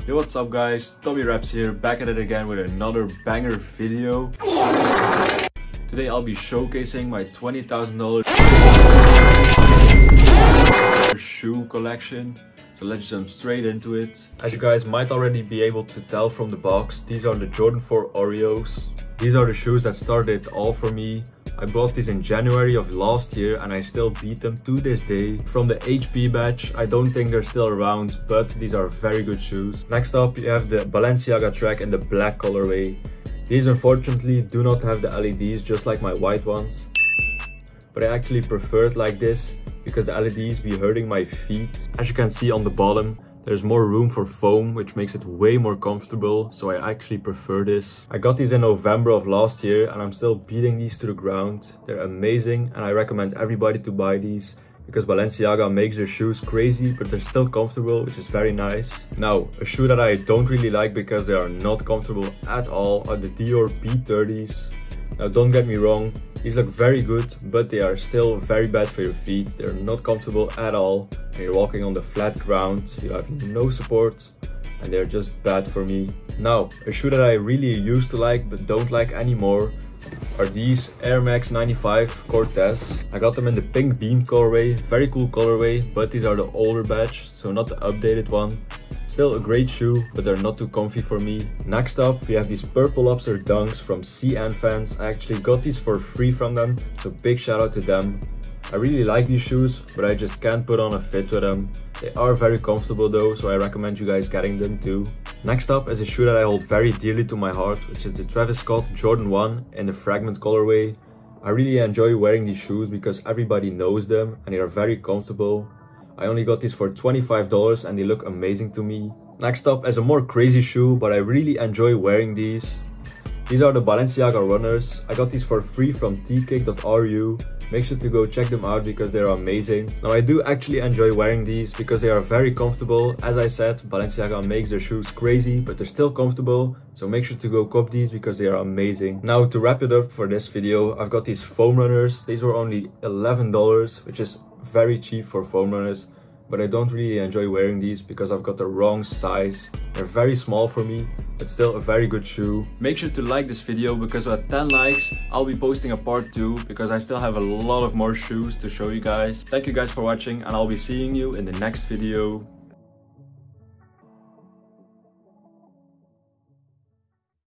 Yo, what's up guys, TommieReps here, back at it again with another banger video. Today I'll be showcasing my $20,000 shoe collection. So let's jump straight into it. As you guys might already be able to tell from the box, these are the Jordan 4 Oreos. These are the shoes that started it all for me. I bought these in January of last year and I still beat them to this day. From the HP batch, I don't think they're still around, but these are very good shoes. Next up, you have the Balenciaga track in the black colorway. These unfortunately do not have the LEDs, just like my white ones. But I actually prefer it like this, because the LEDs be hurting my feet. As you can see on the bottom, there's more room for foam, which makes it way more comfortable, so I actually prefer this. I got these in November of last year and I'm still beating these to the ground. They're amazing and I recommend everybody to buy these, because Balenciaga makes their shoes crazy, but they're still comfortable, which is very nice. Now, a shoe that I don't really like because they are not comfortable at all are the Dior B30s. Now don't get me wrong, these look very good, but they are still very bad for your feet. They're not comfortable at all. And you're walking on the flat ground, you have no support, and they're just bad for me. Now, a shoe that I really used to like but don't like anymore are these Air Max 95 Cortez. I got them in the pink beam colorway, very cool colorway, but these are the older batch, so not the updated one. Still a great shoe, but they're not too comfy for me. Next up, we have these purple lobster dunks from CN fans. I actually got these for free from them, so big shout out to them. I really like these shoes, but I just can't put on a fit with them. They are very comfortable though, so I recommend you guys getting them too. Next up is a shoe that I hold very dearly to my heart, which is the Travis Scott Jordan 1 in the fragment colorway. I really enjoy wearing these shoes because everybody knows them and they are very comfortable. I only got these for $25 and they look amazing to me. Next up is a more crazy shoe, but I really enjoy wearing these. These are the Balenciaga runners. I got these for free from tcake.ru. Make sure to go check them out because they're amazing. Now I do actually enjoy wearing these because they are very comfortable. As I said, Balenciaga makes their shoes crazy, but they're still comfortable. So make sure to go cop these because they are amazing. Now to wrap it up for this video, I've got these foam runners. These were only $11, which is very cheap for foam runners. But I don't really enjoy wearing these because I've got the wrong size. They're very small for me, but still a very good shoe. Make sure to like this video because at 10 likes, I'll be posting a part 2 because I still have a lot of more shoes to show you guys. Thank you guys for watching and I'll be seeing you in the next video.